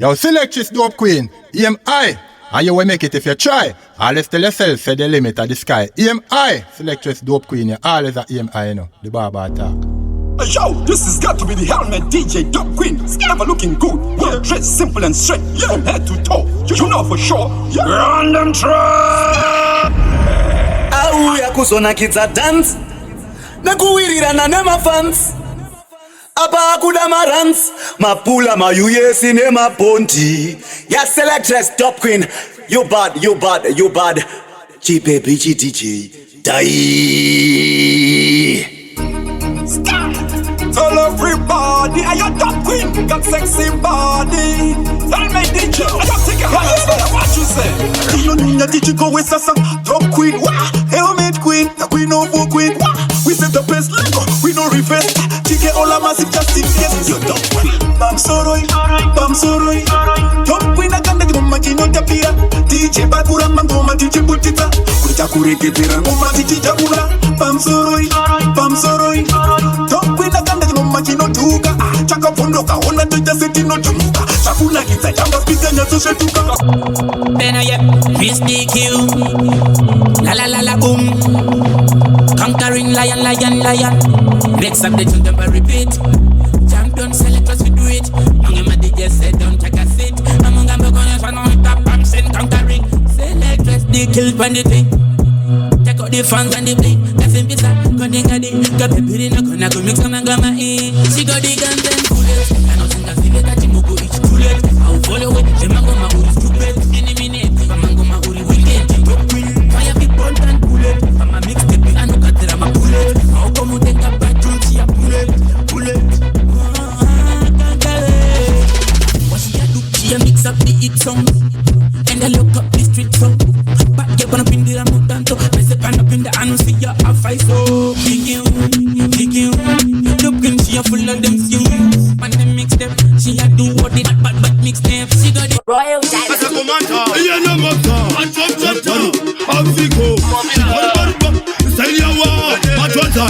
Yo, select this DopeQueen. Aim high. And you will make it if you try. Always tell yourself, say the limit of the sky. Aim high. Select this DopeQueen. You always a aim high, you know. The barber attack. Yo, this has got to be the helmet DJ DopeQueen. Never looking good. Well dressed, simple and straight. From head to toe. You know for sure. Random track. Auya kuzona kidza dance. Nakuwirirana nemafans. Apa kuda marans. Mapula mayuyesi nemabondi. Ya selectress DopeQueen. You bad, you bad, you bad. Chipepichi DJ. Die. Tell everybody, I your DopeQueen. Got sexy body. Tell me DJ, I don't take a hands. What you say? You need a DJ go with us. DopeQueen, wah. Helmet queen, the queen of queen, wah. We set the best Lego, we no reverse. TK all a massive just in case. You're DopeQueen. Bam soroi, bam soroi. DopeQueen akanda ngoma kino tapira. DJ bakura mangoma DJ butita. Kuja kureketera ngoma DJ tabula. Bam soroi, bam soroi. DopeQueen akanda ngoma kino tuka. Chaka pondoka ona tuja seti no tumuka. Chakula kita jamba speaker nyato shetuka. Bena yep, Mixtape. La la la la boom. Conquering lion, lion, lion. Next up the tune them repeat. Champion selectors we do it. Among my DJs said don't take a seat. Among them we're gonna turn on top and send conquering. Selectors they kill when they think. Check out the fans and the play. That's in pizza. Cutting a day. Got the beauty no gonna go mix some and gama in. She got the guns and bullets. I know some guys feel that you go each bullet. I'll follow it. The mango ma uri stupid. Any minute. The mango ma uri wicked. Fire people and bullet. I'm a mixtape. I know that I'm a bullet. How come you take a bad truth? She a bullet. Bullet. What she a do? She a mix up the hit song. And I look up the street song. But get one up in the remote tanto. I say pan up in the anus. See ya a fight so. Kicking. DopeQueen she a full of them skills. Man them mixtape. She a do what it but mixtape. She got it. Royal Diamond. As a commander. Yeah no Mobstar. And chop. Africo. Style ya wa. Machonta.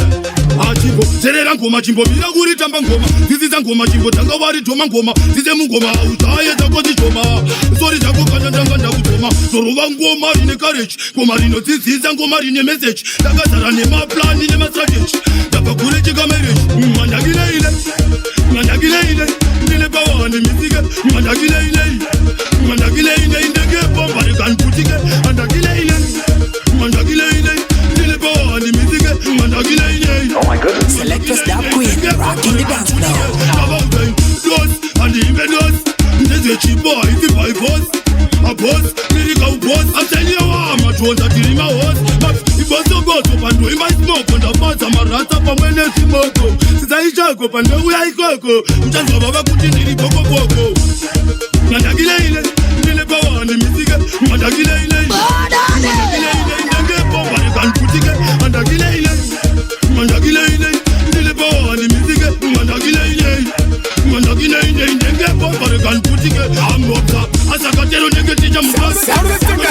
Achimbo. Zerera ngoma chimbo. Bila kuri tamba ngoma. Ziziza ngoma chimbo. Tanga wari toma ngoma. Zize mungoma. Utaye tako zichoma. Sorry tako kanyanga ndakutoma. Zorova ngoma rine courage. Ngoma rino ziziza ngoma rine message. Takazara nema plan nema strategy. Dapa kure chika marriage. Mandagile ile. Nile bawa ne mizike. Mandagile ile. Indege bomba ne kan putike. Mandagile ile. Nile bawa ne mizike. Mandagile ile. Oh my goodness. Selectress DopeQueen rocking the dance floor. Those and the inventors. There's a cheap boy, the boy boss. A boss, lyrical boss. I'm telling you I'm a troll that in my horse. But it was so good to and doing my smoke on the bus. I'm a rat up and when there's smoke. Since I shall go and the way I go. Just Baba put in the Boko. Mandagile ile. Nile bawa ne mizike. Mandagile ile. Indege bomba ne kan putike. Mandagile ile. Nile bawa ne mizike. Mandagile ile. Indege bomba ne kan putike. I'm Mobstar. Asakatero nege tija mukasi.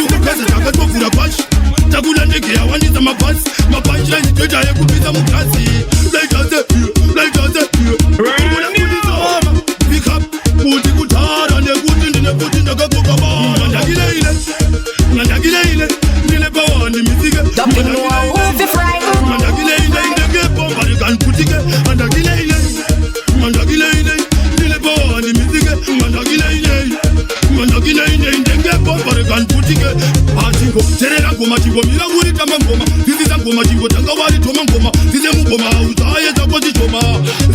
Kukasa takatofura kwashi. Takula nege ya waniza mabasi. Mapunchline toja ya kupita mukasi. Like us pick up. Kuti kutara ne kuti ndakakoka ba. Mandagile ile. Nile bawa ne mizike. Mandagile ile. Indege bomba ne kan putike. Mandagile ile. Nile bawa ne mizike. Mandagile ile. Indege bomba ne kan putike. Achimbo. Zerera ngoma chimbo. Mila kuri tamba ngoma. Ziziza ngoma chimbo. Tanga wari toma ngoma. Zize mungoma. Utaye tako zichoma.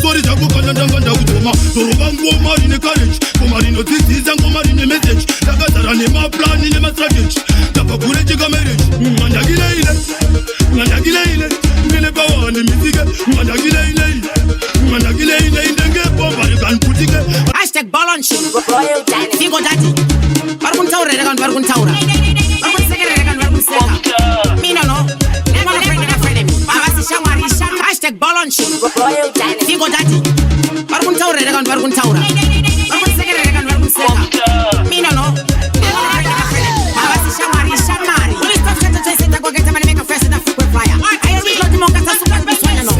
Sorry tako kanyanga ndakutoma. Zorova ngoma rine courage. Ngoma rino ziziza ngoma rine message. Takazara nema plan nema strategy. Dapa kure chika marriage. Mandagile ile. Nile bawa ne mizike. Mandagile ile. Indege bomba ne kan putike. Hashtag ball on shoot. Royal Diamond. Figo daddy. Bargun taura regan bargun taura. Bargun segere regan bargun sega. Me no. Never a friend of me. Baba si shawari sham. Hashtag ball on shoot. Royal Diamond. Figo daddy. Bargun taura regan bargun taura. Bargun segere regan bargun sega. Me no. Never a friend of me. Baba si shawari shamari. Police stop get to chase it. Go get somebody make a first in a frequent flyer. I reach out the monk as a super swine no.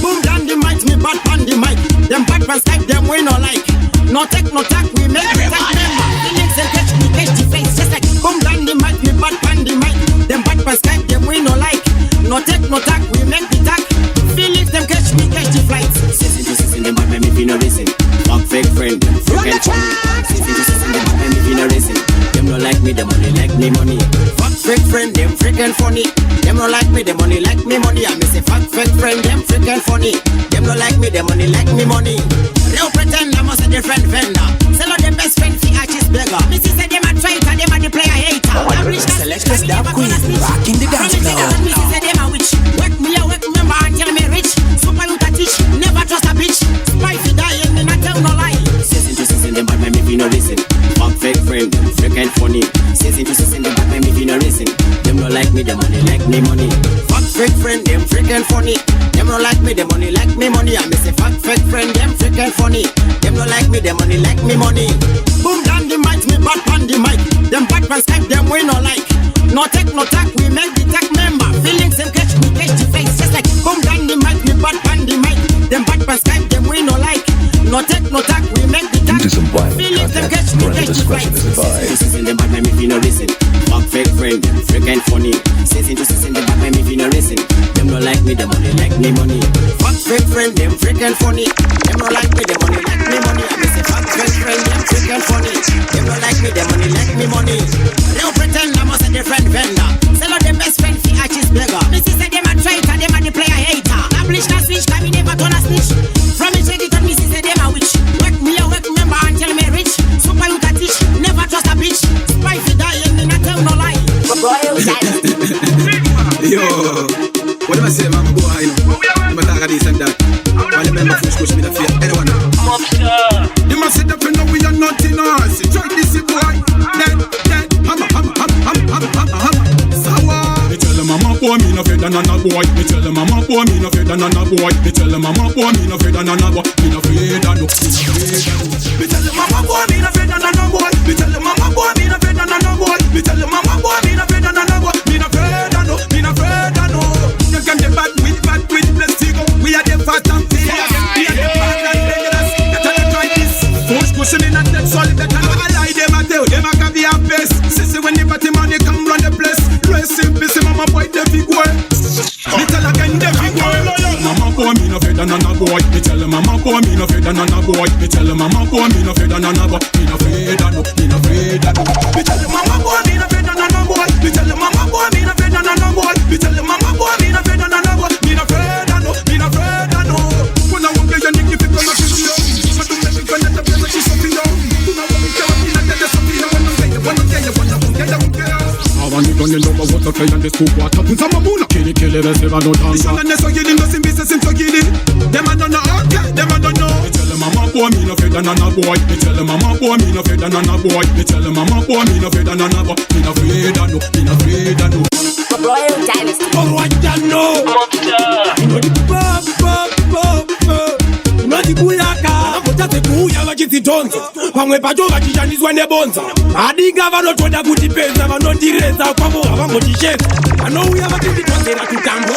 Boom down the mic, me bad on the mic. Them bad fans like them we no like. Not freaking funny. Them no like me, them only like me money. I miss a fat fake friend, them freaking funny. Them no like me, them only like me money. Real pretend, I must a different vendor. Sell out them best friend for artist beggar. Missy said them a traitor, them a the player hater. Selectors DopeQueen, rocking the dance floor. Missy said them a witch. Wake me up, wake member until me rich. Super you teach, never trust a bitch. Spy fi die and me not tell no lie. Season to season, them bad me if you no listen. Fuck fake friend, them freaking funny. Season to season, them bad me if you no listen. Them no like me, them only like me money. Fuck fake friend, them freaking funny. Them no like me, them only like me money. I miss a fuck fake friend, them freaking funny. Them no like me, them only like me money. Boom down the mic, me bad pan the mic. Them bad pan Skype, them we no like. No tech, no tack, we make the tech member. Feelings and catch me, catch the face. Just like boom down the mic, me bad pan the mic. Them bad pan Skype, them we no like. No tech, no tack, we make the tech. Feelings them catch me, catch the face. Season them bad me if you no listen. Fuck fake friend, them freaking funny. Season to season them bad me if you no listen. Them no like me, them only like me money. Fuck fake friend, them freaking funny. Them no like me, them only like me money. I miss a fuck fake friend, them freaking funny. Them no like me, them only like me money. Real pretend, I must a different vendor. Sell out them best friend for artist beggar. Missy said them a traitor, them a the player hater. Publish na switch, can me never turn a snitch. From me check it on Missy said them a witch. Wake me up, wake member until me rich. Super you teach, never trust a bitch. Spy fi die and me not tell no lie. Yo, what am I saying, man? Boy, you know, I'm a talk of this and that. I remember push me the fear. Anyone know? Mobstar. You must sit up and know we are not in us. Try this, boy. Dead, hammer. Sour. Me tell them mama boy, me no afraid of none boy. Me tell them mama boy, me no afraid of none boy. Me tell them mama boy, me no afraid of none boy. Me no afraid of no. Me tell them mama boy, me no afraid of none boy. Me tell them mama boy, me no afraid of none boy. Me tell them mama boy, me no afraid of none boy. Me no afraid of no. Me no afraid of no. You can get bad with blessed ego. We are the fat and fear. We are the bad and dangerous. Better try this. Push pushing in and dead solid. Better not lie. Them a tell. Them a can be a face. Sissy when the party money come run the place. Rest in peace, mama boy, the big boy. Me tell again the big boy. Mama boy, me no afraid of none boy. Me tell mama boy, me no afraid of none boy. Me tell mama boy, me no afraid of none boy. Me no afraid of no. Me no afraid of no. Me tell mama boy, me no afraid of none boy. Me tell mama boy, me no afraid of none boy. Me tell mama boy, me no afraid of none boy. Me no afraid of no. Me no afraid of no. When I walk there, you need to come up to you. But don't let me connect the place like something down. Do not want me to come in and get something down. When I'm there, I want you to know what the play and this cook water. Put some mamuna. Kill it, let's never know down. This one and this so killing, doesn't be the same to kill it. Them I don't know, okay, them I don't know. Me tell them mama boy, me no afraid of none boy. Me tell them mama boy, me no afraid of none boy. Me tell them mama boy, me no afraid of none boy. Me no afraid of no, me no afraid of no. Royal Dynasty. Oh, I don't know. Mobstar. You know the you know the buyaka. Amuta te kuya vachizitonza. Pamwe pacho vachishandiswa nebonza. Adinga vanotoda kuti pesa vanondireza kwavo havangoticheza. Vanouya vachizvitonzera kutambo.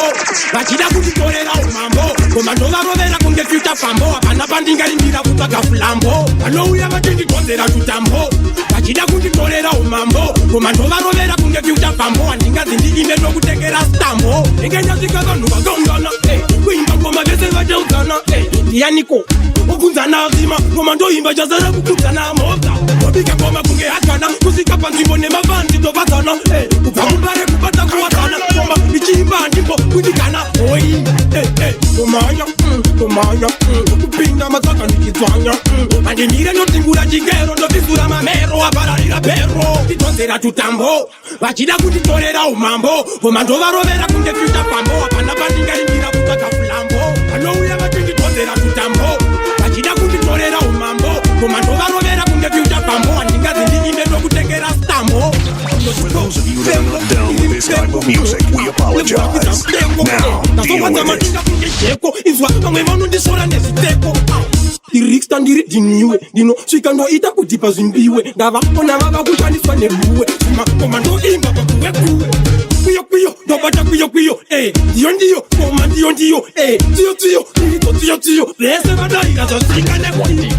Vachida kutitorera umambo. Koma ndovarovera kunge future fambo. Hapana pandingarimbira kutsvaga flambo. Vanouya vachizvitonzera kutambo. Vachida kutitorera umambo. Koma ndovarovera kunge future fambo. Handingazi ndiine nokutengera stambo. Ndinganyasvika vanhu vakaungana. Kuimba ngoma vese vachauzana. Ndianiko okunzana azima ngoma ndoimba chazara kukudzana mota. Wabika ngoma kunge hatana kusika panzvimbo nemavandi tovatsana. Kubva kubare kubata kuwatana ngoma ichiimba ndimbo kutikana oi. Kumanya kupinda matsaka ndichitswanya. Mandimire notingura chigero ndovisura mamero apararira pero. Titonzera tutambo vachida kutitorera umambo. Koma ndovarovera kunge future fambo. Hapana pandingarimbira kutsvaga flambo. Vanouya vachititonzera tutambo vachida kutitorera umambo. Koma ndovarovera kunge future fambo. Handingazi ndiine nokutengera stambo. For those of you that are not down with this type of music, we apologize. Now, deal with it. Izwa vamwe vanondisora neziteko. Diriksta ndiri diniwe ndino svika ndoita kuti pazvimbiwe. Ndavaona vava kushandiswa nebuwe. Koma ndoimba pakuwekuwe. Kuyo ndobata kuyo ndiyo koma ndiyo tiyo vese vadaira zvasvika nepatani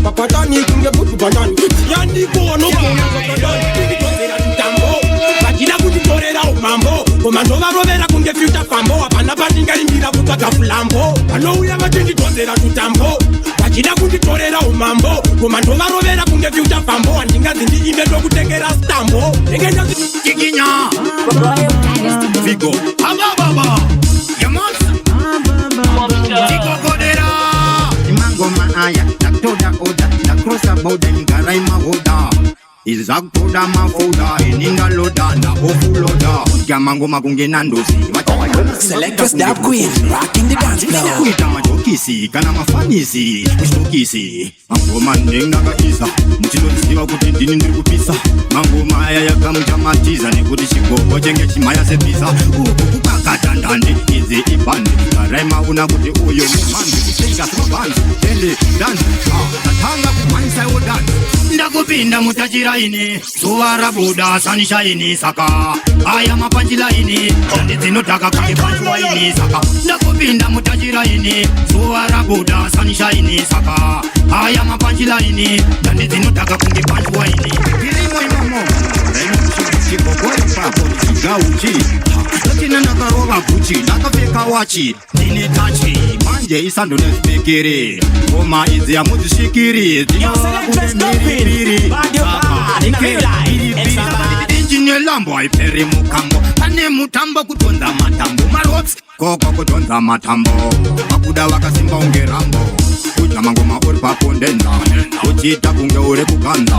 papatani kunge butu patani yandikono kutonzera tutambo vachida kutitorera umambo. Koma ndovarovera kunge future fambo. Hapana pandingarimbira kutsvaga flambo. mambo. Anouya vachinditondera tutambo. Vachida kunditorera umambo. Komando varovera kunge future fambo. Andingazi ndiimbe ndokutengera stambo. Kikinya Vigo Ababa Yamonsa Vigo Kodera Imango maaya Naktoda oda Nakrosa boda Ngaraima hoda Izaktoda mafoda Ininga loda Na ofuloda Yamango magunge nandosi Selector ZvaDopeQueen, rocking the dance floor. Kuita majokisi Kana mafanisi Kushtokisi Mango mandeng naga isa Mchidonisiwa kuti dini nirikupisa Mango maaya yakamchamatiza Nekuti shikogo jenge chimaya sepisa Ukukaka ndandi Izi ibandi Karaima una kuti uyo mumandi Kutenga smabanzi Tende danzi Tatanga kumanisa yo danzi Ndakupinda mutajira ini Suwara buda sanisha ini saka Aya mapanjila ini Kandi zinotaka kake panchwa ini saka Ndakupinda mutajira ini Suwara buda sanisha ini saka Aya mapanjila ini Kandi zinotaka kunge panchwa ini Kilimo imomo Reno chiko kwa papo Chiga uchi Latina nakaroga guchi Nakafeka wachi Dine tachi Manje isando Nezvipikiri Goma izi ya muzishikiri Yo, Selector ZvaDopeQueen, Injine lambo aiperi mukambo Pane mutambo kutonza matambo Marops koko kutonza matambo Makuda wakasimba unge rambo Kuja mangoma uri papondenza Kuchita kunge uri kuganda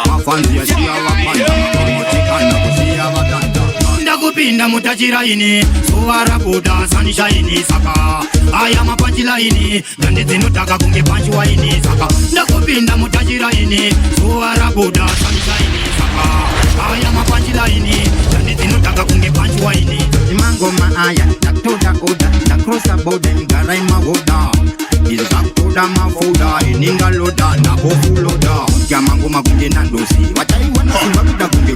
Mafanzi ya shia wapanda Mamotikana kushia watanda Ndakupinda mutajira ini Suwara buda sanisha ini saka Aya mapanjila ini Dande zinotaka kunge panchwa ini saka Ndakupinda mutajira ini Suwara buda sanisha ini saka Aya mapanjila ini Dande zinotaka kunge panchwa ini Imango maaya Naktoda oda Nakrosa boda Ngaraima hoda Izaktoda mafoda Ininga loda Na ofuloda Yamango magunge nandosi Wataiwana simbakuda kunge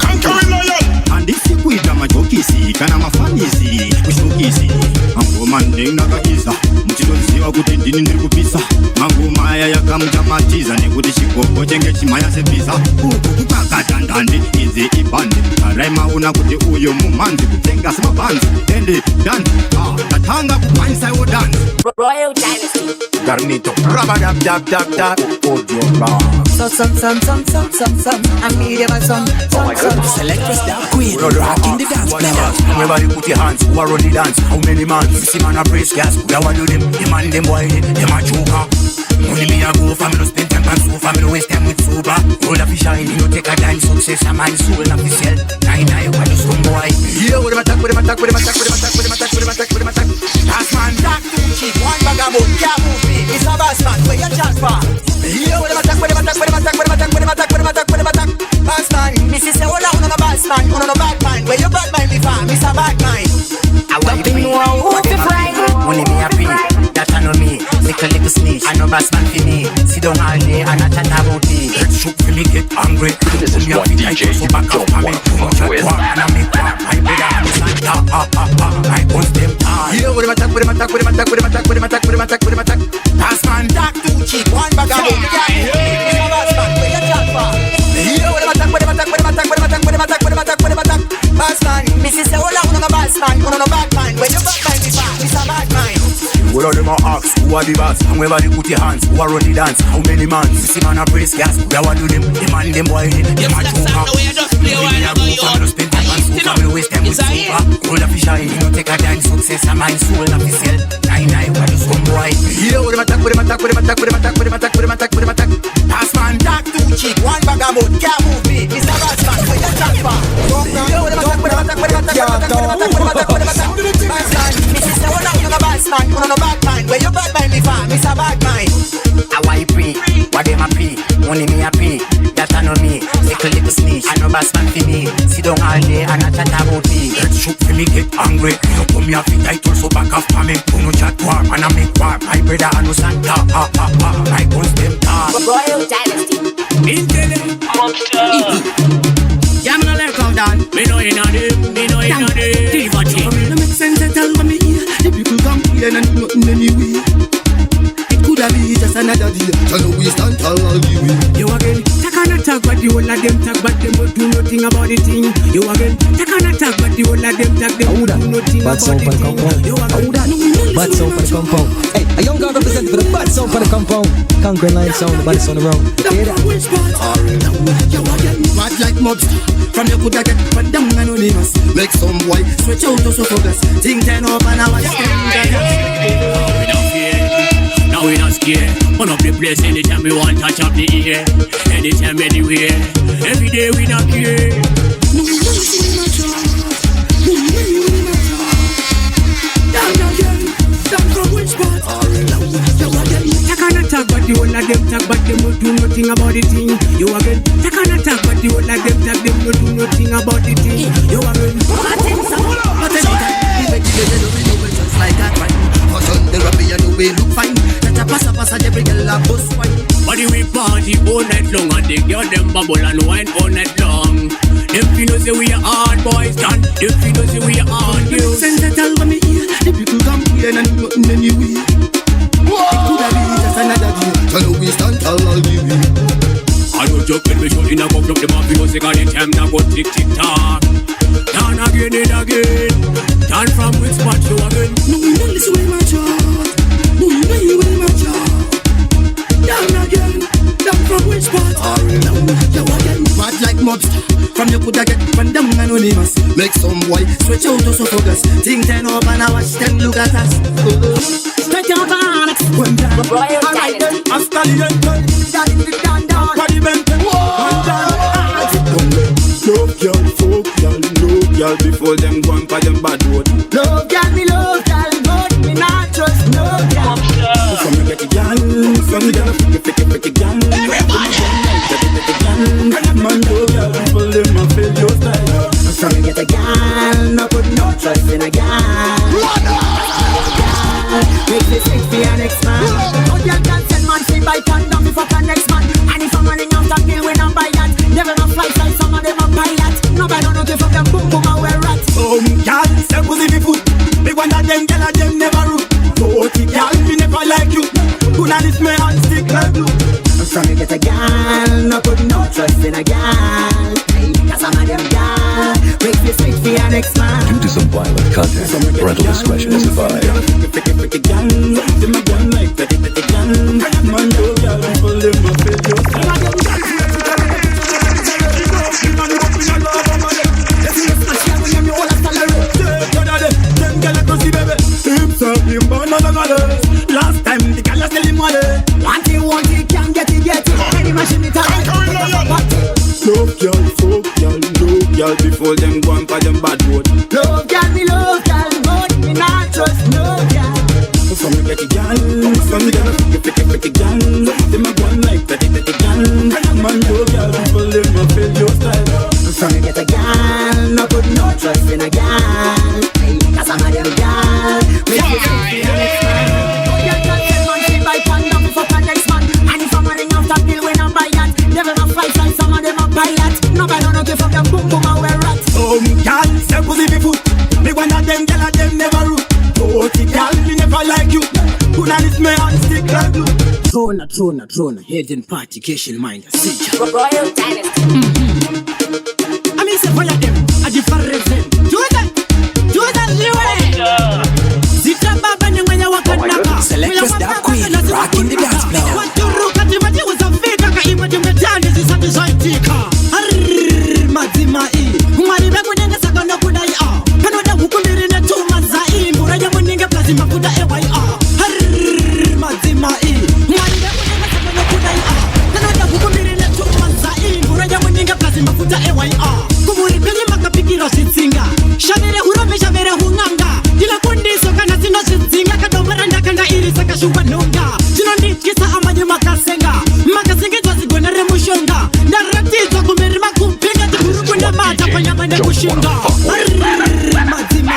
Andisi kuita majokisi Kana mafanisi Kushtokisi Mango mandeng naga isa Mchidonisiwa kuti dini nirikupisa Mango maya yakamchamatiza Nekuti shikogo jenge chimaya sepisa Ukukaka ndandi Izi ibandi Karaima una kuti uyo mumanzi Kutenga smabanzi Tende danzi Tatanga kumanisa yo danzi Royal Dynasty. Garnito Rabadab Audio bar Some. I'm medium and some. Selector ZvaDopeQueen, rocking the dance floor. Everybody put your hands, who are on the dance? How many man? You see man a brace gas, who are do them? The man them boy, them a joker. Money me a go for me to spend time on sofa, me to waste time with sober. All of the shine, you take a dime, success a man soul, not the sell. Nine, what you some boy? Yeah, with him attack. Last man, that too cheap, one bag of boom, can't move me. It's a boss man, where you transfer? Yeah, with him attack. Boss man, Mrs. say, hold on, no boss man, no bad man. Where you bad man before, Miss a bad man. I want to know who to find. Money me happy, that I know me. Little snitch, I know boss man for me. Sit down all day and I chat about it. Let's shoot for me, get angry. This is what DJ you don't want to fuck with. And I make one, my brother and his hand. I post them hard. Yeah, with him attack. Boss man, that too cheap, one bag of boom. It's a boss man, where you transfer? Yeah, with him attack. Boss man, Mrs. say, hold on, no boss man, no bad man. Where you bad man before, Miss a bad man. All of them are ask, who are the boss? And wherever you put your hands, who are on the dance? How many man? You see man a brace gas, who are do them? The man them boy, them a joker. Money a go for me to spend time on sofa, me to waste time with sofa. All of the shine, you know take a dime, success a man soul, not the sell. Nine, what you some boy? Yeah, with him attack. Boss man, that too cheap, one bag of boom, can't move me. It's a boss man, where you transfer? Yeah, with him attack. Mrs. say, hold on, you no boss man, no bad man. Where you bad man before, Miss a bad man. How I pray, what them a pay? Money me a pay, that I know me. Little snitch, I know boss man for me. Sit down all day and I chat about it. Let's shoot for me, get angry. You come here for title, so back off for me. You no chat war, and I make war. My brother and no Santa, I post them hard. Royal Dynasty. Mobstar. Yeah, me no let go down. Me know in a them, Diva G. No make sense at all when me hear the people complain and nothing anyway. It could have been just a another day. Tell no we stand tall all the way. You again, take on attack, but the whole of them talk, but them don't do nothing about the thing. You again, take on attack, but the whole of them talk, them don't do nothing about the thing. You again, bad sound for the compound. Hey, a young guy representing for the bad sound for the compound. Conquering line sound, the body's on the round. Hear that? Bad like Mobstar. From your coulda get put down anonymous. Make some boy switch out to so focus. Think turn up and I watch Now we not scared. Run up the place anytime we want, touch up the air. Anytime, anywhere. Every day we not care. Down from which part? Take an attack, but the whole of them talk, but them don't do nothing about the thing. You again, take an attack, but the whole of them talk, them don't do nothing about the thing. You again, just like that one. Hot on the rubber, you know we look fine. Let a pass, every girl a bus wine. Body we party all night long, and they girl them bubble and wine all night long. Them feel say we are hard boys, done. Them feel say we are hard girls. Send the tell me here, the people come here and nothing anyway. It could have been just another day. Tell no we stand tall all the way. I don't joke when we show in a cup of the mouth because they got the time now go tick tick tock. Down again and again. Down from which spot you again? No, we don't listen to my job. No, we don't with my job. Down again. Down from which spot? Down again. Bad like Mobstar. From your coulda get one down anonymous. Make some boy switch out to so focus. Think turn up and I watch them look at us. straight out on it. One down. Alright then, Hasta diente. down. Padimente. One down. Love y'all, folk y'all, love y'all before them go and pa them bad road. Love y'all, me love y'all, but me not trust no y'all. From me get a gal, from me get a freaky gal. Man, love y'all before them a fail your style. From me get a gal, no put no trust in a gal. Make this sick for your next man. Oh, y'all can send man free by condom before the next man. And if I'm running out of deal, we don't buy that. Never no fly fly, some of them a pilot. Nobody don't know if from them boom boom and we're rat. Y'all say pussy be food. Big one of them, girl of them never root. Y'all me never like you. Good on this me and stick like glue. From you get a gal, no put no trust in a gal. Hey, cause some of them gal make this sick for your next man. Due to some violent content, parental discretion is advised. Freaky gal, them a gal like petty gal. Man, love y'all before them a fail your style. Last time the gal tell him what Want it, can't get it. Any machine it out. Love y'all, folk y'all, love y'all before them go and pa them bad road. Love gal, me love gal, but me not trust no gal. From me get a gal, from me get a freaky gal. Them a go and like petty gal. Man, love y'all before them a fail your style. From you get a gal, no put no trust in a gal. Hey, cause some of them gal make you sick for your next man. Oh, you can send man free by condom before the next man. And if I'm running out of deal, we don't buy that. Never no fly fly, some of them a pilot. Nobody don't know if from them boom boom and we're rat. y'all say pussy be food. Me one of them, girl of them never root. Y'all me never like you. Good on this me and stick like glue. Throne, hidden party, Keshin mind, Royal Dynasty. I mean, say for them, I different them. Do that, Liwe. Zita Baba, when you walk on the Selectress DopeQueen, rocking the dance now. What to look at him, he was a fake, I can imagine the time is a design tika. Mazima E, Mari Bagudan, a second of Kuda. Canada, who could be in a 2 months, I Muraya Muninga Plasma Kuda AYR. Mazima E, Mari Bagudan, a second of Kuda. Canada, who could be in a 2 months, I Muraya Muninga Plasma Kuda AYR. Kumuri Pili Makapiki Rosinga, Shavere Hurame Shavere Hunanga, Dila Kundi Sokana Sino Singa, Katamaranda Kanda Irisaka Shubanunga, Sinoni Kisa Amadi Makasenga, Makasenga was going to Remushonga, Narati Takumeri Makumpinga, the Kurukuna Mata Panyamana Mushinga, Mazima,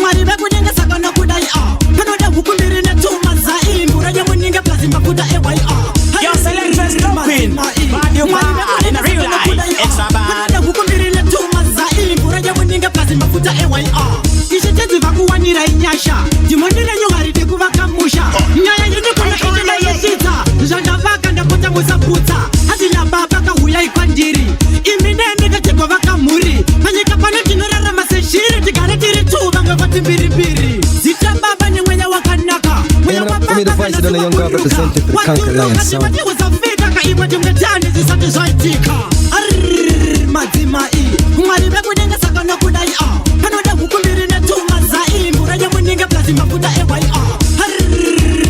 Mariba Kuninga Sakana Kudaya, Canada Hukumiri 2 months, Muraya Muninga Plasma Kuda AYR. Your Selectress DopeQueen, bad you bad in real life, it's a bad. Hukumiri 2 months, Muraya Muninga Plasma Kuda AYR. Ishitezi vakuwanira inyasha, Dimonira Yohari Tekuva Kamusha, Nyaya Yukuna Yeshita, busa Hazila baba kahuya ikwandiri Iminene kategwa vaka muri Manyika pano tinorara maseshiri Tigare tiri tu vanga vati mbiri mbiri Zita baba ni mwenye wakanaka Mwenye wapaka the voice of the young girl representing for the Conquer Lion sound. Wati wazafika kaima jumgetani zisati zoitika Mazimai Kumari beku nenga sakana kudai Kanoda hukumbiri na tuma zai Muraja mweninga plasi mafuta EYA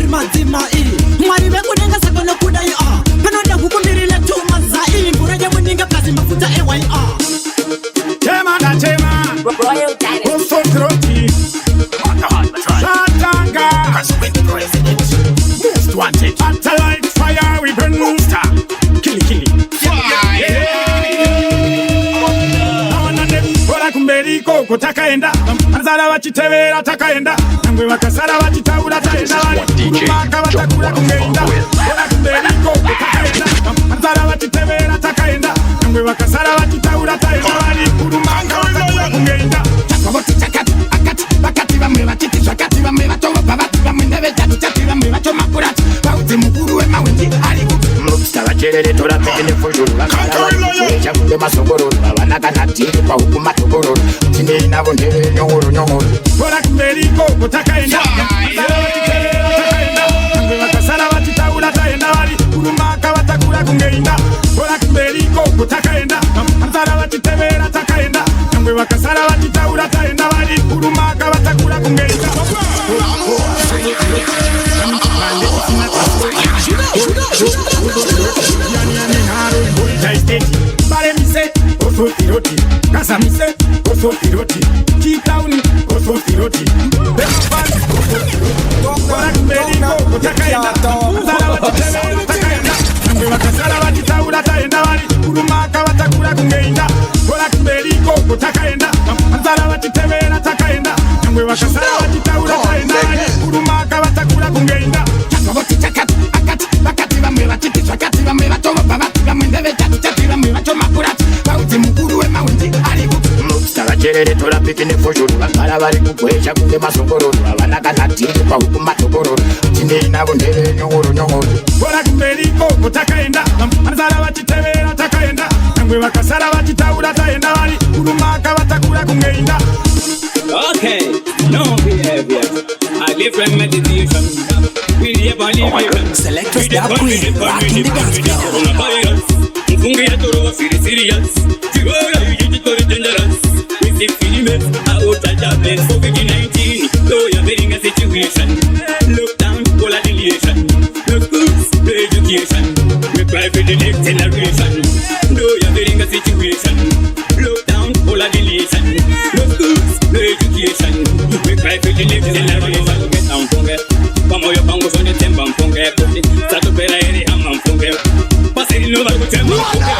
Mazimai Kumari beku nenga sakana kudai Kanoda hukumbiri na tuma zai Muraja mweninga plasi mafuta EYA Chema na chema Royal Dynasty. Osotroti Shatanga Most wanted Satellite fire we burn Mobstar Kili Kumberiko kutakaenda Anzala wachitevera takaenda Nangwe wakasara wachitabula taenda wali Kurumaka watakula kungeenda Kora kumberiko kutakaenda Anzala wachitevera takaenda Nangwe wakasara wachitabula taenda wali Kurumaka watakula kungeenda Chakawoti chakati akati Bakati vamwe wachiti shakati vamwe watowa Babati vamwe neve chati chati vamwe wachoma kurati Bauti mukuru we mawenji aliku Mobstar wacherere tora pekene fujuru Wakala wali kukuecha kunde masogoro Wawanaka natiri kwa hukuma togoro Tine inavo ndere nyongoro nyongoro Kora kumberiko kutakaenda Anzala wachitevera takaenda Nangwe wakasara wachitaula taenda wali Kurumaka watakula kungeenda Kora kumberiko kutakaenda Anzala wachitevera takaenda Nangwe wakasara wachitaula taenda wali Kurumaka watakula kungeenda Bare mise, oso tiroti Casa mise, oso tiroti Chitauni, oso tiroti Befan, oso tiroti Kora kumberiko kutakaenda Anzala wachitevera takaenda Nangwe wakasara wachitaula taenda wali Kurumaka watakula kungeenda Kora kumberiko kutakaenda Anzala wachitevera takaenda Nangwe wakasara wachitaula taenda wali Kurumaka watakula kungeenda Chakawoti chakati akati Bakati vamwe wachiti shakati vamwe watowa Babati vamwe ndeve chati chati vamwe wachoma kurati Bauti mukuru we mawenji aliku Mobstar wacherere tora pikine fujuru Wakala wali kukuecha kunde masogoro Wawanaka natiri kwa hukuma togoro Tine inavo ndere nyongoro nyongoro Kora kumberiko kutakaenda Anzala wachitevera takaenda Nangwe wakasara wachitaula taenda wali Kurumaka watakula kungeenda Okay, no behavior. I live from meditation. We live on living. Selectors DopeQueen, rocking the gospel. Mfungi ya toro wa firi serious. Tiwara yujiti tori dangerous. We see filmmates out at the place COVID-19. So you're getting a situation. Lockdown, polarization. No schools, no education. We cry for the next generation. No, you're getting a situation. Lockdown, polarization. No schools, no education. We cry for the next generation. Get down, funge. Vamos yo pango son de temba, funge. Sato pera eri hamam, funge. Pase no va a temba, funge.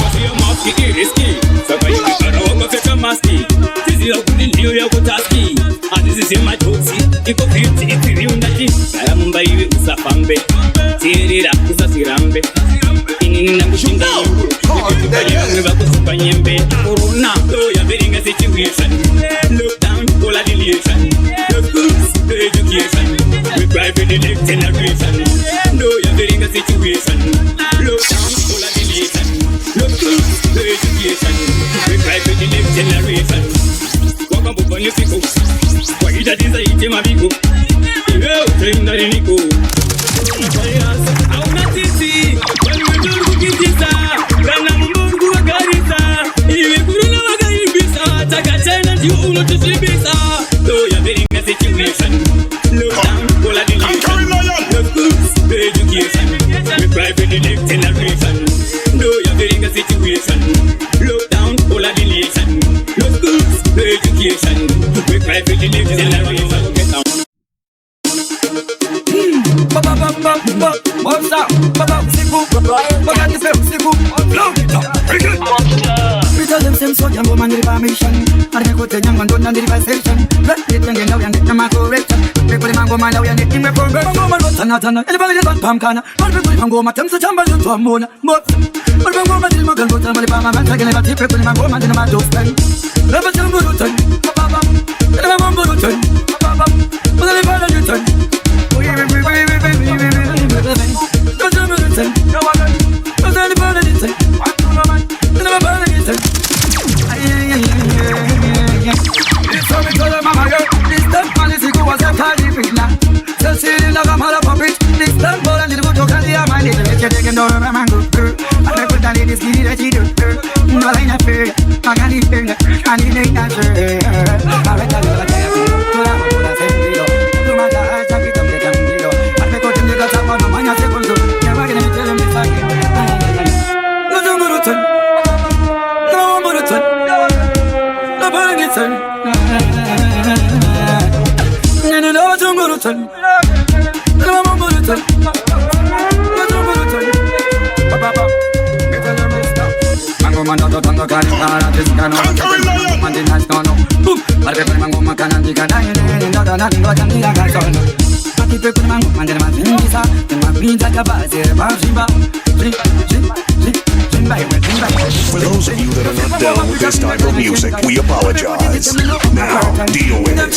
Pase yo maski iriski. Saka yo kara wako feka maski. Tizi ya kuni liyo ya kutaski. Adizi si machoksi. Iko fiti itiri undaki. Kaya mumba iwe usafambe. Tirira usasirambe. Inini na kushinda yungu. Kaya mba kusupa nyembe. Corona, so ya being a situation. Lockdown, polarization. No schools, no education. We cry for the next generation. No, you're being a situation. Lockdown, polarization. No schools, no education. We cry for the next generation. Waka mbupa nyusiko. Kwa hita tiza ite mabigo. Iwe utenda riniko. Coronavirus, hauna titi. Wani wetu kukitisa. Rana mbungu wa garisa. Iwe kuruna waga ibisa. Taka tena diyo uno tusibisa. So you're being a situation. Lockdown, polarization. No schools, no education. We cry for the next generation. No, you're being a situation. Lockdown, polarization. No schools, no education. We cry for the next generation. Get down. Mobstar, because them same so young woman in permission. And they go to young man don't need conversation. Let it young and now and get my correction. People in Mango man now and in my program. Mango man tana. Anybody that pam kana. But people in Mango man them so chamba to a moon. But Mango man in Mango tell me pam man taking about people in Mango man in my DopeQueen. Never tell me to turn. Never Mango to turn. But I never turn. Don't tell me to turn. I'm all up on it. This time, ball and the good talk, and the man is rich. You're taking over my mango, I put that in this kitty that you do. No line of fear, I can't eat fear, I need a answer. I read that you're a damn fool. I'm a good affair. You might have to get them, get them, get them. I pick out them, you got some on the money, I say, never gonna tell them this again. No, no, no, no, no, no, no, burn. For those of you that are not down with this type of music, we apologize. Now, deal with it.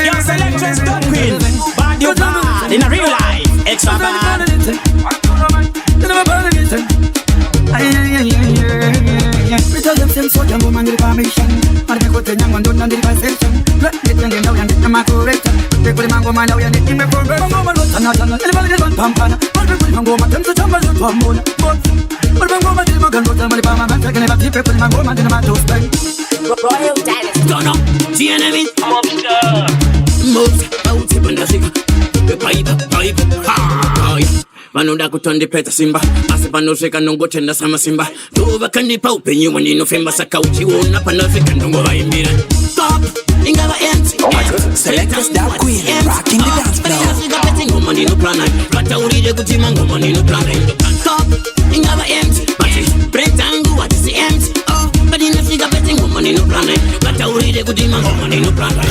Your selection's DopeQueen. Bad you bad in a real life. Extra bad. Tell them same sort of woman with permission. But they could tell them one don't need conversation. Let me tell them now and get them a correction. They put them on go man now and get them a program. Go man, not another. Anybody get one pampana. But they put them on go man, them to jump to a moon. But when go man, they can go to my palm and take about people. Put them on go man, they don't to spend. Royal Dynasty. Turn up, the enemy. Mobstar. Mobstar, out in the sick. The pipe, ha, yeah. Vanoda kutonde peta simba ase panoseka nongo tenda sama simba tuva kanipa upenyu wanino femba saka uchiona panoseka nongo vaimbira stop ingava empty. Oh my goodness. Selectors DopeQueen rocking the dance floor. Ngoma nino plana pata uride kutima ngoma nino plana stop ingava empty but pretangu what is empty oh but in the figure betting ngoma nino plana pata uride kutima ngoma nino plana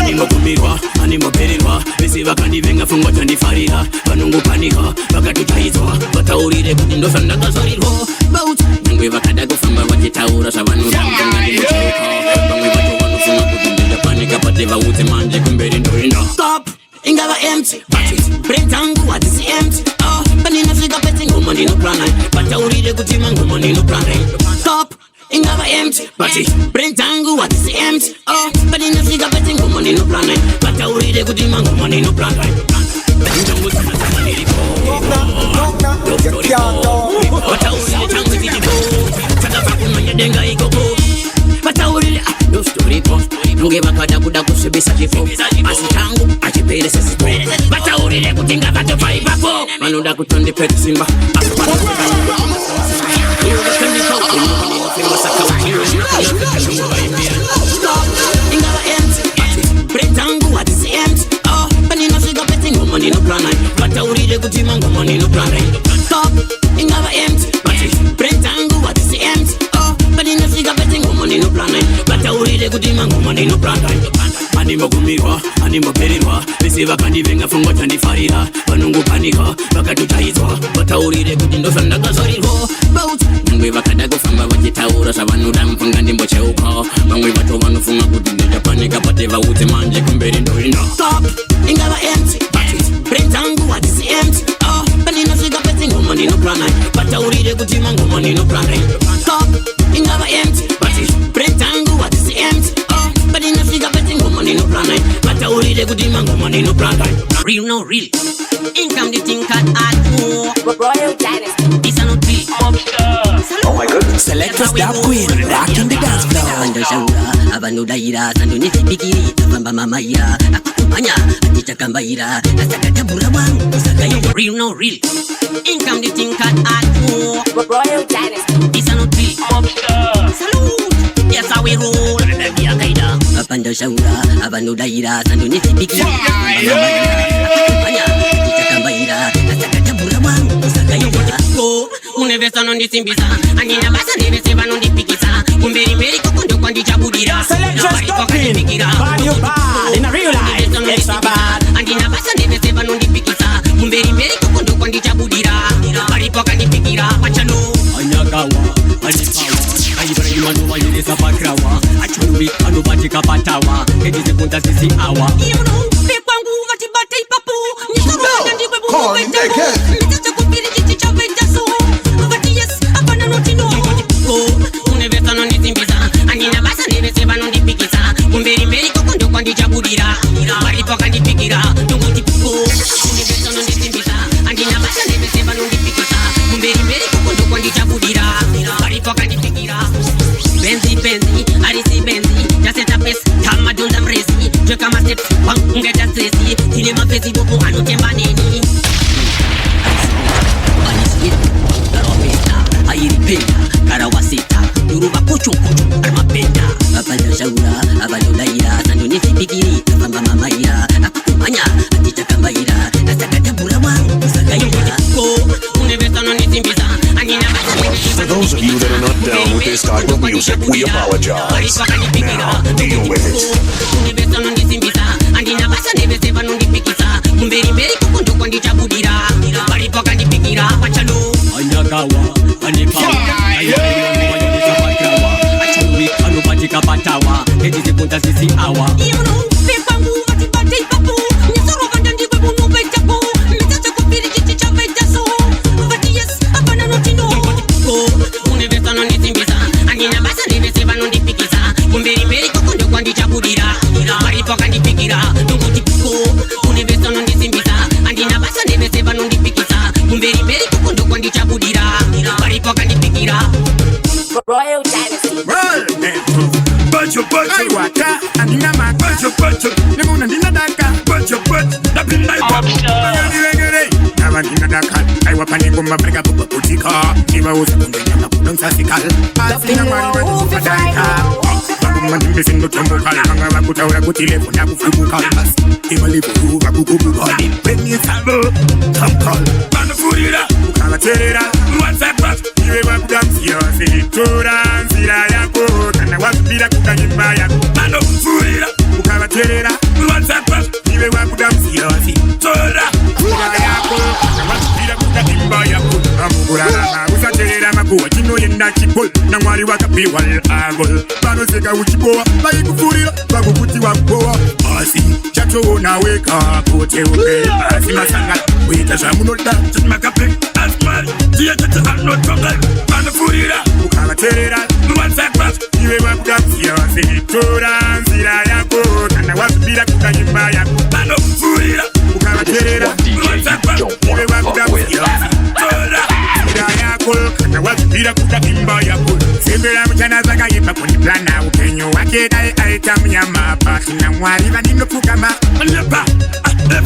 animo kumirwa animo perirwa besiva kandi venga fungwa tandifarira vanungu panika vakatutaizwa vataurire kuti ndosandakazorirwa but ngwe vakada kufamba vachitaura zvavanoda mutonga ndinocheuka vamwe vacho vanofunga kuti ndindapanika pate vaudze manje kumberi ndoenda stop ingava empty but it brain tangu hadzisi empty oh paninasvika pete ngoma ndinoplana vataurire kuti mangoma ndinoplana stop ingava empty but it brain tangu hadzisi empty oh paninasvika pete ngoma ndinoplana vataurire kuti mangoma ndinoplana ndongo sana nilipo denga ikoko vataurire ndostoripo nge vakada kuda kusvibisa chifo asi changu achiperese sipo vataurire kuti ngavatofa ipapo vanoda kutondipeta simba ingava empty brain tangu hadzisi empty oh paninasvika pete ngoma ndinoplana vataurire kuti mangoma ndinoplana stop ingava empty brain tangu hadzisi empty oh paninasvika pete ngoma ndinoplana vataurire kuti mangoma ndinoplana animogumirwa animoperirwa vese vakandivenga fungwa tandifarira vanongo panika vakatotaidzwa vataurire kuti ndosandakazorirwa but vamwe vakada kufamba vachitaura zvavanoda mufunga ndimbocheuka vamwe vacho vanofunga kuti ndichapanika pate vaudze manje kumberi ndoenda stop ingava empty brain tangu hadzisi empty oh paninasvika pete ngoma ndinoplana vataurire kuti mangoma ndinoplana stop ingava empty brain tangu hadzisi empty oh paninasvika pete ngoma ndinoplana vataurire kuti mangoma ndinoplana real no real income the thing can add more Royal Dynasty. this are not real Mobstar. Oh my goodness. Selectors DopeQueen rocking the dance floor. Sando shaura avanodaira Sando Nezvipikiri tafamba mamaira akukumanya atichakambaira asakatabura wangu sakayo real no real income the thing can add more Royal Dynasty. this are not real Mobstar. Salute yes how we roll kaida apanda shaura avanodaira Sando Nezvipikiri tafamba mamaira akukumanya atichakambaira asakatabura wangu sakayo unevesa nondisimbisa anina basa nevese vanondipikisa kumberi mberi kokondo kwandichabudira andina basa nevese vanondipikisa kumberi mberi kokondo kwandichabudira varipo kandipikira pachano anyakawa anikawa aibraimanovanyeresa pakrawa achonuvi anobatika patawa edisekunta sisi awa pekwangu vatibata ipapo nikawana ndiwebuuvetao nditachakupiri chichi chavejaso avati yes apana not Ine mafezi bopo anotemba neni Baniswita, Garopesta, Airipenda, Karawasita, Yoruba Kocho Kocho, Armapenda Abala Jaura, Abalo Laira, Sando Nezvipikiri, Abamba Mamaira, Akukumanya, Atita Kambaira, Asakata Burawa, Usagaira Go, Universo no Nisimbiza, Anina For those of you that are not down with this type of music, we apologize. Now, deal with it. Universo no Nisimbiza, Anina Basa Neveseva no Nipikisa, Kumberi Meri Kukundu Kwandi Chabudira, Paripoka Nipikira, Pachalo, Anyagawa, Anipawa, Batawa, it is a punta sisi awa. You know, Pepangu, Matibate Papu, Nisoro Vandandi Babu Betapo, Mitako Piri Chavaitaso, but yes, a bananotino. Universo non Nisimbiza, Anina Basa Neveseva non di Pikisa, Kumberi Meri Kukundu Kwandi Chabudira, Paripoka Nipikira, Nukutiko, Universo non Nisimbiza, Anina Basa Neveseva non di Pikisa, Kumberi Meri Kukundu Kwandi Chabudira, Paripoka Nipikira. Royal Dynasty. Bacho, I waka, and in a man, bacho, the moon and in a daka, bacho, the pin like Mobstar. I was panic on my bag of Putika, if I was a Sassical. I think I'm going to die. Missing the Tumbo Kalanga, I put out a good telephone, I put Fubu Kalas. If I live for Kubu body, when you travel, come call. Manafurira, Kalaterra, what's that? You ever dance your city to dance, Yako, and I want to be a Kukayimaya. Manafurira, Kalaterra, what's that? You ever dance your city to dance, Yako, and I want to be a Kukayimaya. Amurana, Usaterra, Maku, Tino in that chipol, Namari Wakapi, Agol, Panoseka, Uchipoa, Baikufurira, Bakuti Wapoa, Asi, Chacho, Naweka, Kote, Asimasanga, with a Shamunota, Makape, Asman, Theatre, and not Tonga, Manafurira, Ukalaterra, what's that? You ever dance your city to dance, Yako, and I want to be a Kukayimaya, Manafurira, Ukalaterra, what's that? You ever dance your city to dance. Na wapira kuta imba ya kul Sembera mchana zaka yipa kuni plana Upenyo wake dai aitam ya mapa Kina mwari vanino kukama Malepa,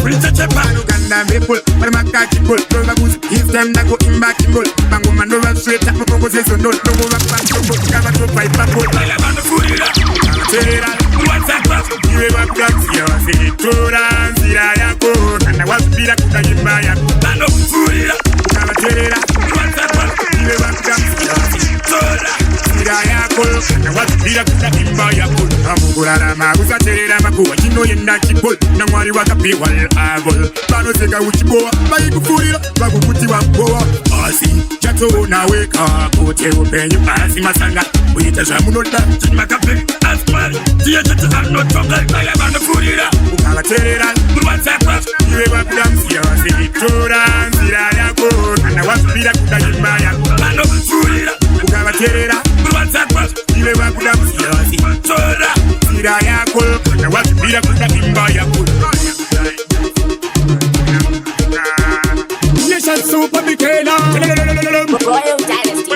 prita chepa Nuganda mepul, paramaka kipul Rova kuzi, instem na go imba kimbul Bango manova straight up, mpongo seso nol Nongo wapancho, kava topa ipapul Mala mano furira, terera What's that class? Iwe wakudansi ya wasi Tura, nzira yako Kana wapira kuta imba ya Mano furira, ukama terera What's that class? Iwe wakudansi ya wasi Tura, nzira yako Kana wapira kuta imba ya Amugurara magusa terera makuwa Chino yenda chipul Na mwari wakapi wal agol Pano seka uchiboa Baikufurira, bakukuti wapoa Asi, chato na weka Kote upenyu, asi masanga Uita shamunota, chimakape Asmari, tia chata anotonga Kaya banda furira, ukala terera What's that class? Iwe wakudamsi ya wasi Tura, nzira yako Kana wapira kutayimaya Banda furira, ukala terera What's that class? Iwe wakudamsi ya wasi Tura, nzira yako Kana wapira kutayimaya Nation super bikena Royal Dynasty.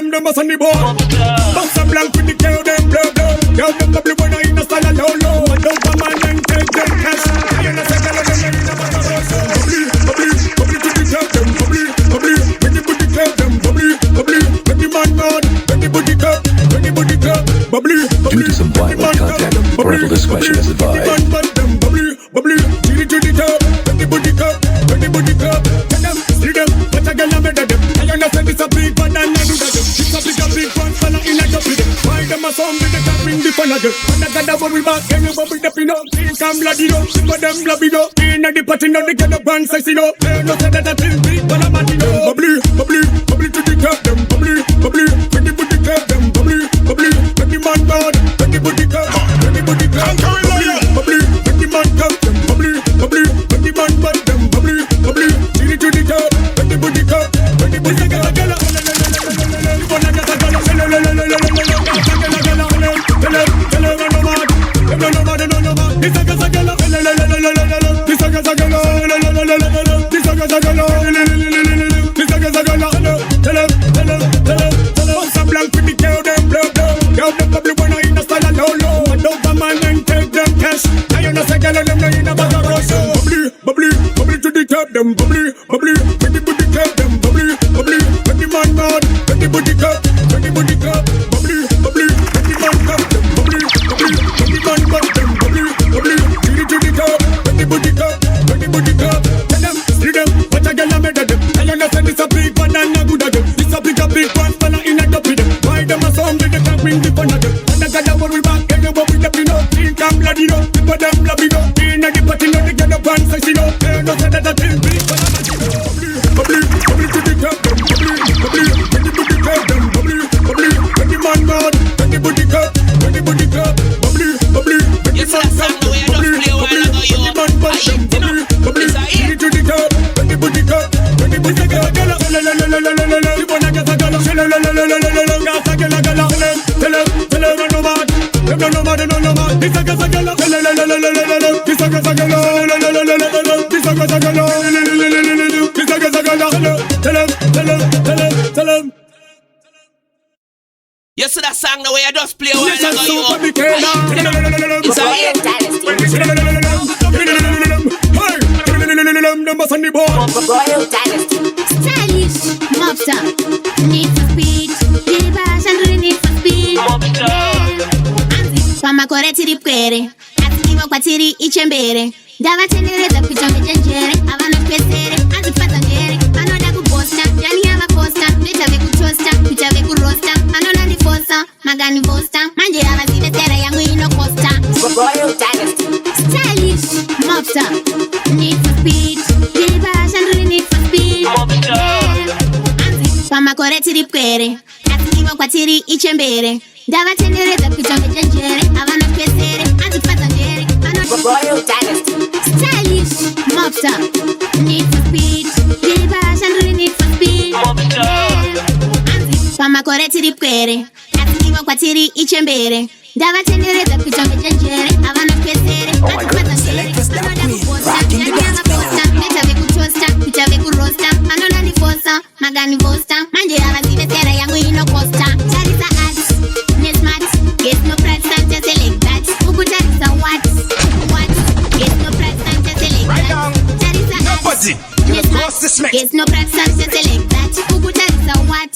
Number Sunday boy Box a blank with the girl them blow blow Girl them bubble when I in a style low low I don't come on and take them cash I ain't a second of them in a bubbly, bubbly to the club them bubbly When the booty club them bubbly When the man gone, when the booty club bubbly Due to some violent content, parental discretion is advised. Bubbly, chili to the top, when the booty club Tell them, see them, but I get a better them I understand it's a big one and I do that It's a big one, fella in a job with them Why them a song with the top in the fun again When I got a bubble back, can you bubble the pin up Please come bloody up, see what them love it up In a the party now, they get up and sexy up They no say that I think big, but I'm a dino Bubbly to the top, them bubbly When the booty club, them bubbly When the man gone, when the booty club bubbly When the man come, them bubbly When the man bad, them bubbly Chili to the top, when the booty club When the booty club, Girl them bubble when I in a style low low. I don't come on and take them You see that song the way I just play while I go Royal Dynasty. Stylish, Mobstar. Need for speed. Give bash and really need for speed. Pama koreti ripwere. Atikiwa kwa tiri ichembere. Dava tendereza kuchonge jenjere. Avana pesere. Azifata njere. Anoda kuposta. Yani hava posta. Vita veku tosta. Vita veku rosta. Anona ni fosa. Magani vosta. Manje hava zive tera yangu ino costa. Royal Dynasty. Stylish, Mobstar. Need for speed. Give bash and really need for speed. Pama koreti ripwere. Atikiwa kwa tiri ichembere. Dava tendereza kuchonge jenjere. Avana pesere. Azifata njere. Royal Dynasty. Stylish, Mobstar. Need for speed. Give bash and really need for speed. Pama koreti ripwere. Atikiwa kwa tiri ichembere. Dava tendereza kuchonge jenjere. Avana pesere. Azifata njere. Anoda kuposta. Yani hava posta. Vita veku tosta. Vita veku rosta. Anona ni fosa. Magani vosta. Manje hava zive tera yangu ino costa. Charisa ads. Nesmat. Get no price and just select that. Uku charisa what? Get no price and just select that. Charisa ads. Nesmat. Get no price and just select that. Uku charisa what?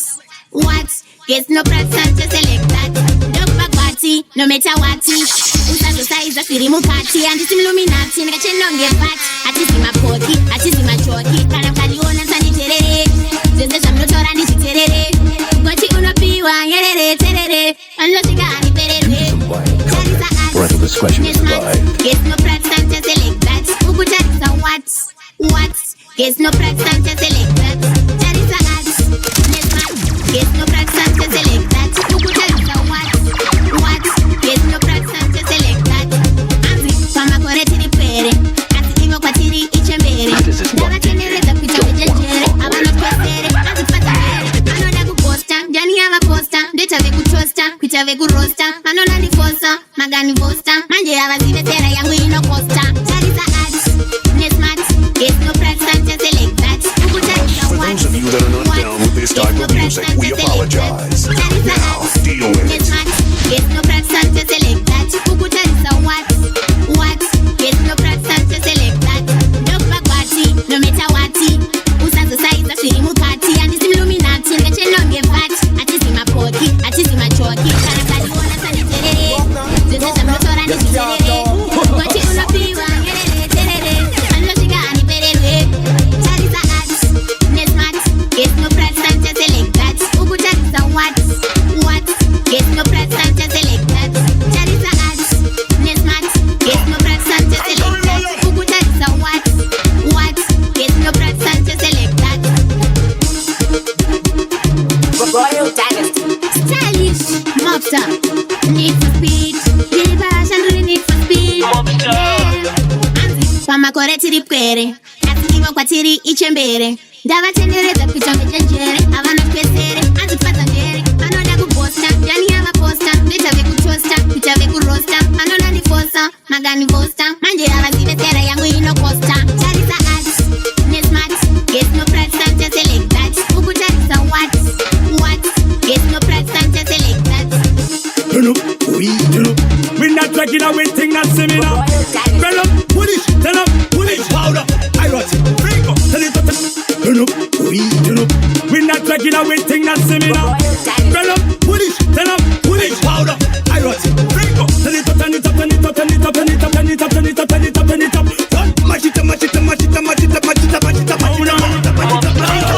Get no price and just select that. DopeQueen, no matter what. Usando size afiri mukati. Andisi mluminati. Nikachenonge fat. Atisi mapoki. Atisi machoki. Kana mkaliona sani terere. Zeze shamnotora nisi terere. Gochi unopiwa. Yerere terere. Anlosigani perere. Charisa ads. Parental discretion is advised. Get no price and just select that. Uku charisa what? Get no price and just select that. Charisa ads. Nesmat. Get no price and just select that. Uku charisa what? Get no price and just select that. Pama koreti ripwere. Atikiwa kwa tiri ichembere. Dava tendereza kuchonge jenjere. Avana pesere. Azifata njere. Anoda kuposta. Jani hava posta. Vita veku tosta. Vita veku rosta. Anona ni fosa. Magani vosta. Manje hava zive tera yangu ino costa. Charisa ads. Nesmat. Get no price and just select that. Uku charisa For what? those of you that are not down with this type of music, we apologize. Now, deal with it. Get no price and just select that. Uku charisa what? Get no price and just select that. DopeQueen, no matter what. Usazo size afiri mukati. Andisi mluminati. Nikachenonge fat. Atisi mapoki. Atisi machoki. Kana kaliona sani terere. Zeze shamnotora nisi terere. Gochi unopiwa. Yerere terere. Anlosigani perere. Charisa ads. Nesmat. Get no price and just select that. Uku charisa what? Get no price and just select that. Charisa ads. Nesmat. Get no price and just select that. Uku charisa what? Get no price and just select that. Royal Dynasty. Stylish, Mobstar. Need for speed. Give bash and really need for speed. Pama koreti ripwere. Atikiwa kwa tiri ichembere. Dava tendereza kuchonge jenjere. Avana pesere. Azifata njere. Anoda kuposta. Yani hava posta. Vita veku tosta. Vita veku rosta. Anona ni fosa. Magani vosta. Manje hava zive tera yangu ino costa. Charisa ads. Nesmat. Get no price and just select that. Uku charisa what? Get no price and just select that. We're not taking away thing that's similar. Bend up, push, turn up, push, powder. I got it. Break up, tell it up. Turn up, we're not taking away thing that's similar. Bend up, push, turn up, push, powder. I got it. Break up, tell it up, turn it up, turn it up, turn it up, turn it up, turn it up, turn it up, turn it up, turn it up. Mash it up, mash it up, mash it up, mash it up, mash it up, mash it up, mash it up, mash it up.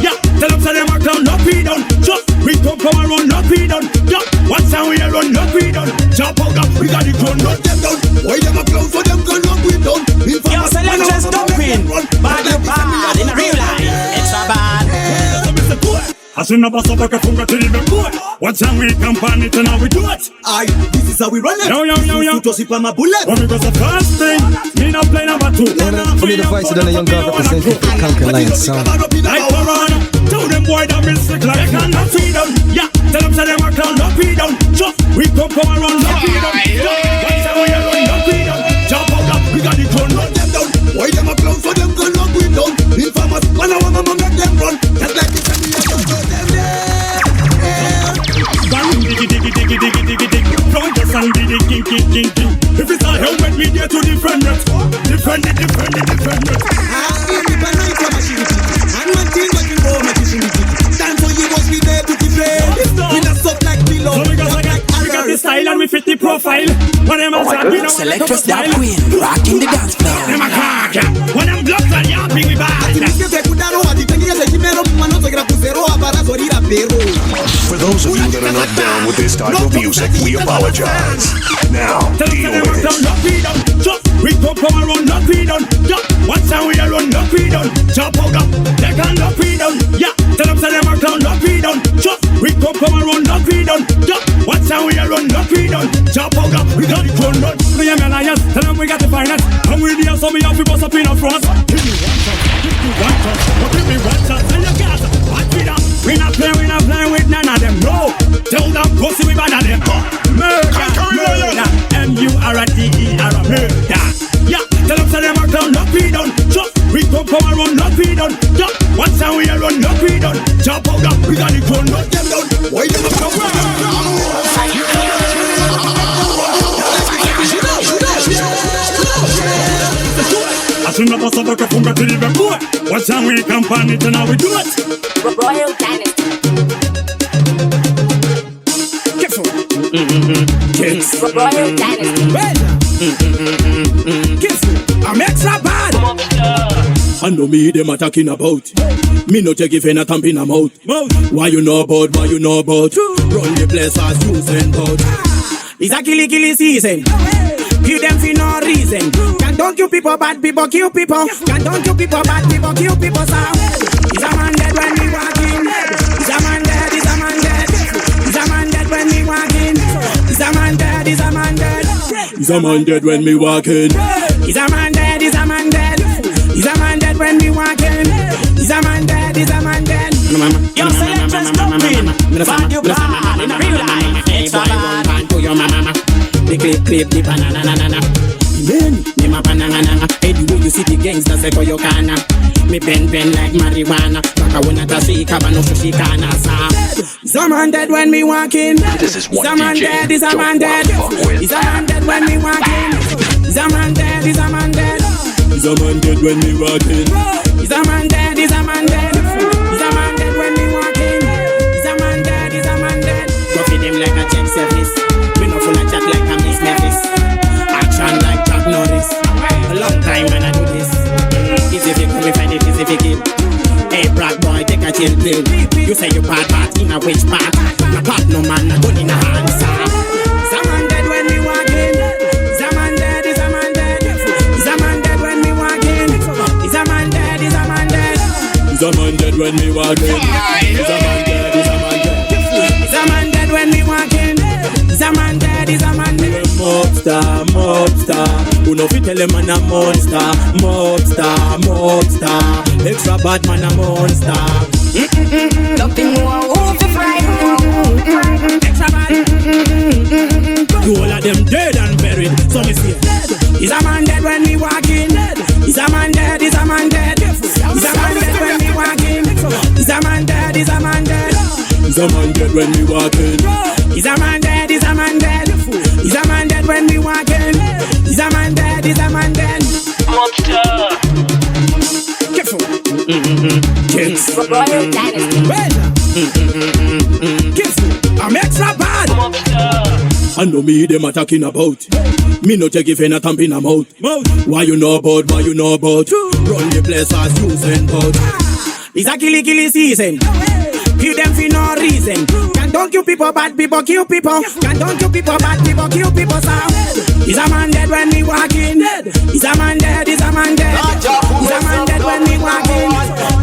Yeah, tell them say them a clown, not be done. Just we come around, not be done. Yeah, one time we run, not be done. Jump out, we got the crown, not them down. Why them a clown for them can not be done? Yo, selectors DopeQueen. Bad in real life. Extra bad. As soon as I stop, I can to the boy. What time we campaign it and how we do it? Aye, this is how we run it. Yo. To sip on my bullet. When we go the first thing, me not play number two. For me, the voice of the young girl representing the Conquer Lion sound. Like Corona, boy that be sick like they cannot feed them. Yeah, tell them say them a clown, not feed them. Just we come around, not feed them. One time we run, not feed them. Jump out up, we got the clown, not them down. Why them a clown so them can not win down? Informers, one hour mama make them run. That's like this and the other go them there. Diggy. From the sun, diggy. If it's a hell with me, there to defend it. Defend it. And one thing what you know, my stand for you must be there to defend. We not stop like below. So we got the style and we fit the profile. When them a shot, we know Selectress DopeQueen, rocking the dance floor. Them a cock, when them blocks are yapping, we bad. For those of you that are not down with this type of music, we apologize. Now, deal with it. We come around, not be done. One time we run, not be done. Jump out up, they can not be done. Yeah, tell them say them a clown, not be done. We come around, not be done. One time we run, not be done. Jump out up, we got the crown done. Me and my lions, tell them we got the finance. And we there, so me have to bust up in a front. Give me one shot, and you got it. Watch it up. We not playing with none of them. No, tell them pussy we bad at them. Murder, M-U-R-D-E-R, murder. Yeah, tell them say them a clown, not be done. We come around, not be done. One time we run, not be done. Jump out up, we got the crown, not them down. Why them a come I should not pass over from the river boy. What time we campaign it and how we do it? Royal Dynasty. Careful. Kids. Royal Dynasty. Careful. I'm extra bad. I know me them a talking about. Me no take if any thumping a mouth. Why you know about? Run the place as you send out. It's a killy season. Kill them for no reason. Don't kill people, bad people kill people. Don't kill people, bad people kill people. So is a man dead when we walk in? Is a man dead? Is a man dead? Is a man dead when we walk in? Is a man dead? Is a man dead? Is a man dead when we walk in? Is a man dead? Is a man dead? Is a man dead when we walk in? Is a man dead? Is a man dead? Your Selectress DopeQueen, find you bad in a real life. It's a bad to your mama. The clip, the banana. Me ma banana. Hey, the way you see the gangsters say for your kana. Me pen like marijuana. Baka wanna ta shika, but no shikana sa. Is a man dead when me walk in? This is one Is a man DJ. dead? Is a man dead? Is a man dead when me walk in? Is a man dead? Is a man dead? Is a man dead when me walk in? Is a man dead? Is a man dead? Is a man dead when me walk in? Is a man dead? Is a man dead? Go feed him like a check service. We no full of chat like a Miss Memphis. Action like Jack Norris. A long time when I do this. Easy fix, we find it easy fix. Hey, black boy, take a chill pill. You say you part in a which part? No part, no man, no gun in a hand, sir. Is a man dead when we walk in? Is a man dead? Is a man dead? Is a man dead when we walk in? Is a man dead? Is a man dead? Is a man dead when we walk in? Is a man dead? Is a man dead? Is a man dead when we walk in? Is a man dead? Is a man dead? Mobstar. Who know fi tell them man a monster? Mobstar. Extra bad man a monster. Nothing more who fi frighten. Extra bad. All of them dead and buried. So me say, is a man dead when we walk in? Is a man dead? Is a man dead? Is a man dead when we walk in? Is a man dead? Is a man dead? Is a man dead when we walk in? Is a man dead? Is a man dead? Is a man dead when we walk in? Is a man dead? Is a man dead? Mobstar. Careful. Kids. Royal Dynasty. Careful. I'm extra bad. Mobstar. I know me them a talking about. Me no take if any thumping a mouth. Why you know about? Run the place as you send out. It's a killy season. Kill them for no reason. Don't kill people, bad people kill people. Don't kill people, bad people kill people. So is a man dead when we walk in? Is a man dead? Is a man dead? Is a man dead when we walk in?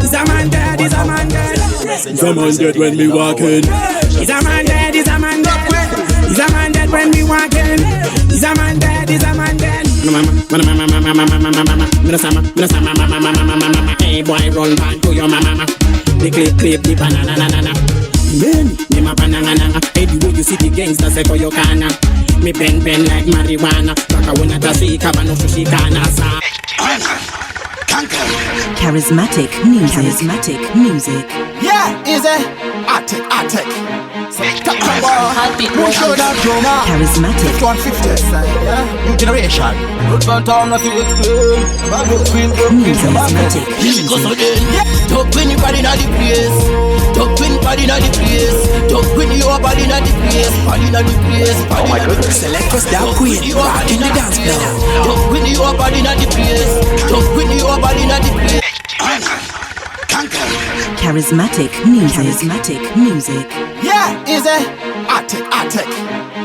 Is a man dead? Is a man dead? Is a man dead when we walk in? Is a man dead? Is a man dead? Is a man dead when we walk in? Is a man dead? Is a man dead? Hey boy, run back to your mama. the clip, the banana, nana. Ben, me ma banana, hey, the way you see the gangsters, say for your kana. Me bend like marijuana. Baka wona ta see kabano sushi kana sa. Charismatic music. Yeah, easy. Attack. Charismatic. 150. Yeah, new generation. Good man town of it. DopeQueen. DopeQueen body na the place. DopeQueen body na the place. DopeQueen your body na the place. Body na the place. Oh my goodness. Selectors DopeQueen, rocking the dance floor. DopeQueen your body na the place. DopeQueen your body na the place. Charismatic music. Yeah, easy. Attack.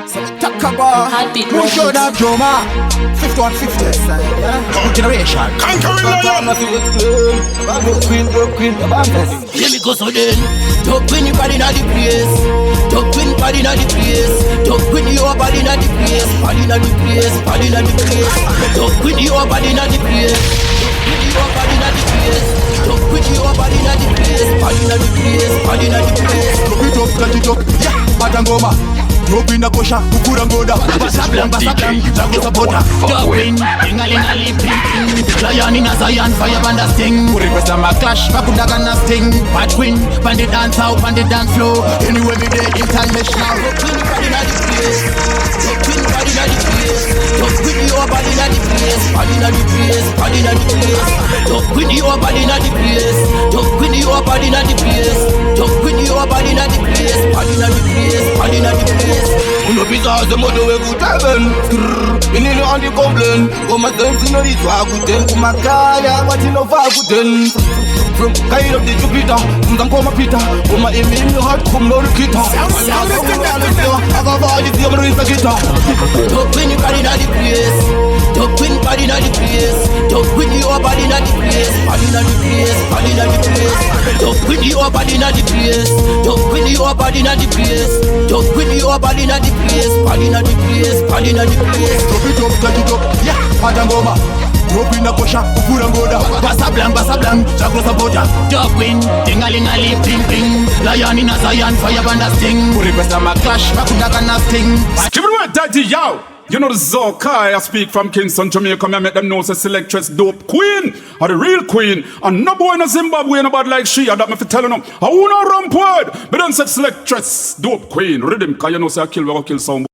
So talk about who showed up drama. 5150. Yeah, new generation. Conquering lion. DopeQueen. Here we go so then. DopeQueen body na the place. DopeQueen body na the place. DopeQueen your body na the place. Body na the place. DopeQueen your body na the place. DopeQueen your body na the place. Body na the place. Cut it up, yeah, Madangoma. Dope in a kosha, kukura ngoda. Basablang, jago sabota. DopeQueen, tingalingali, lion in a Zion, fire banda sting. Request a clash, bakudaga na sting. Bad queen, bandit dance out, bandit dance flow. Anyway, we dey international. DopeQueen body na the place. DopeQueen body na the place. DopeQueen your body na the place. Body na the place. DopeQueen your body na the place. DopeQueen your body na the place. DopeQueen your body na the place. Body na the place. Uno bizarre the mother we good heaven. Inini on the complain. Come and dance in the swag good then. Come and kaya what you know for good then. From kind of the Jupiter, from the Poma Peter, from my in your heart, come no kita. I got all the other is a guitar. DopeQueen body na the place. DopeQueen body na the place. DopeQueen your body na the place. Body na the place. DopeQueen your body na the place. DopeQueen your body na the place. DopeQueen your body na the place. Body na the place. Dope it up, cut it up, yeah, Madangoma. Dope in a kosha, kukura ngoda. Basablang, jago sabota. DopeQueen, tingalingali, ping. Lion in a Zion, fire banda sting. Request a clash, bakudaga na sting. Give it away, daddy, yo. You know the Zokai, I speak from Kingston, Jamaica. Me make them know say Selectress DopeQueen are the real queen. And no boy in Zimbabwe no bad like she. And that me fi telling them, I won't rump word. But don't say Selectress DopeQueen. Riddim, cause you know say I kill some.